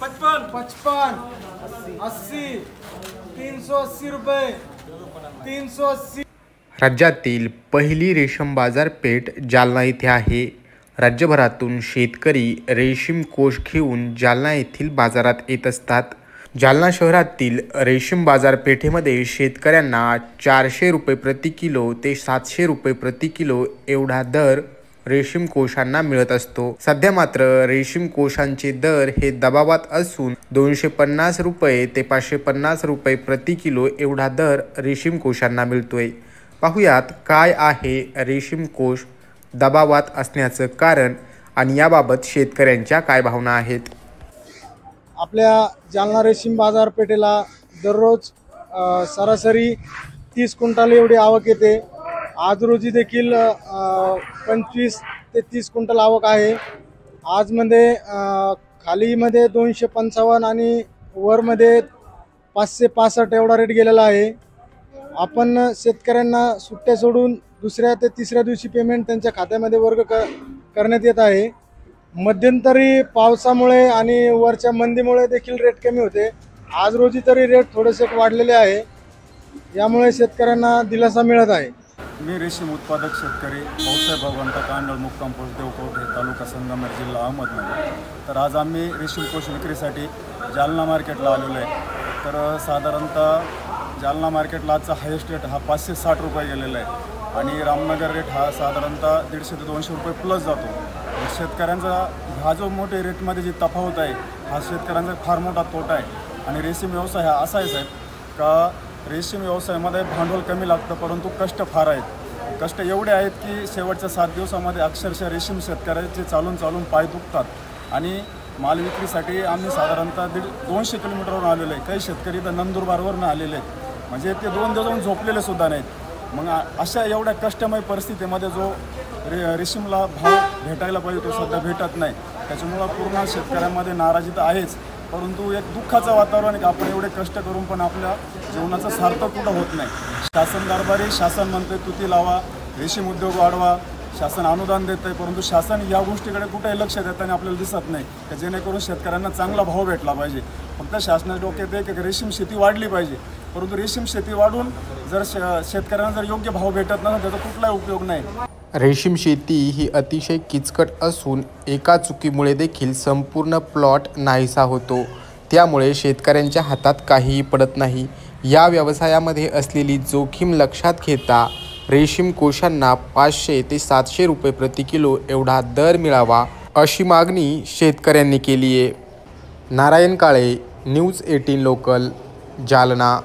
55 55 80 380 रुपये 380। राज्यातील पहिली रेशीम बाजारपेठ जालना येथे आहे। राज्यभरातून शेतकरी रेशीम कोष घेऊन जालना येथील बाजारात येत असतात। जालना शहरातील रेशीम बाजारपेठेमध्ये शेतकऱ्यांना 400 रुपये प्रति किलो ते 700 रुपये प्रति किलो एवढा दर रेशीम कोशांना मिळत असतो। सध्या मात्र रेशीम कोशांचे दर हे दबावात असून 250 रुपये ते 550 रुपये प्रति किलो एवढा दर रेशीम कोशांना मिळतोय। पाहुयात काय आहे रेशीम कोश दबावात असण्याचं कारण आणि याबाबत शेतकऱ्यांच्या काय भावना आहेत। आपल्या जालना रेशीम बाजारपेठेला दररोज सरासरी 30 क्विंटल एवढी आवक येते। आज रोजी देखील 25 ते 30 क्विंटल आवक आहे। आजमध्ये खालीमध्ये 255 आणि वरमध्ये 565 एवढा रेट गेलेला आहे। आपण शेतकऱ्यांना सुट्ट्या सोडून दुसऱ्या ते तिसऱ्या दिवशी पेमेंट त्यांच्या खात्यामध्ये वर्ग करण्यात येत आहे। मध्यंतरी पावसामुळे आणि वरच्या मंदीमुळे देखील रेट कमी होते। आज रोजी तरी रेट थोडेसे वाढलेले आहे, यामुळे शेतकऱ्यांना दिलासा मिळत आहे। मी रेशीम उत्पादक शेतकरी भाऊसाहेब भगवंत कांडळ मुक्काम पोस्ट देवकोट तालुका संगमेर जिल्हा अहमदनगर। तर आज आम्ही रेशीम कोश विक्रीसाठी जालना मार्केटला आलेलो आहे। तर साधारणतः जालना मार्केटला आजचा हायेस्ट रेट हा 560 रुपये गेलेला आहे आणि रामनगर रेट हा साधारणतः 150 ते 200 रुपये प्लस जातो। शेतकऱ्यांचा हा जो मोठे रेटमध्ये जी तफावत आहे हा शेतकऱ्यांचा फार मोठा तोटा आहे। आणि रेशीम व्यवसाय हा असा आहे साहेब का रेशीम व्यवसायामध्ये भांडवल कमी लागतं, परंतु कष्ट फार आहेत। कष्ट एवढे आहेत की शेवटच्या 7 दिवसामध्ये अक्षरशः रेशीम शेतकऱ्याचे चालून पाय दुखतात। आणि माल विक्रीसाठी आम्ही साधारणतः 200 किलोमीटरवरून आलेलो आहे। काही शेतकरी तर नंदुरबारवरून आलेले आहेत, म्हणजे ते 2 दिवसाहून झोपलेले सुद्धा नाहीत। मग अशा एवढ्या कष्टमय परिस्थितीमध्ये जो रेशीमला भाव भेटायला पाहिजे तो सध्या भेटत नाही। त्याच्यामुळं पूर्ण शेतकऱ्यांमध्ये नाराजी तर आहेच, परंतु एक दुःखाचं वातावरण आहे की आपण एवढे कष्ट करून पण आपल्या जीवनाचं सार्थक कुठं होत नाही। शासन दरबारी शासन म्हणते तुती लावा, रेशीम उद्योग वाढवा, शासन अनुदान देत आहे, परंतु शासन या गोष्टीकडे कुठेही लक्ष देताना आपल्याला दिसत नाही की जेणेकरून शेतकऱ्यांना चांगला भाव भेटला पाहिजे। फक्त शासनाच्या डोक्यात आहे की रेशीम शेती वाढली पाहिजे, परंतु रेशीम शेती वाढून जर शेतकऱ्यांना जर योग्य भाव भेटत नसेल त्याचा कुठलाही उपयोग नाही। रेशीम शेती ही अतिशय किचकट असून एका चुकीमुळे देखील संपूर्ण प्लॉट नाहीसा होतो। त्यामुळे शेतकऱ्यांच्या हातात काहीही पडत नाही। या व्यवसायामध्ये असलेली जोखीम लक्षात घेता रेशीम कोशांना 500 ते 700 रुपये प्रति किलो एवढा दर मिळावा अशी मागणी शेतकऱ्यांनी केली आहे। Narayan Kale, news 18 local, Jalna.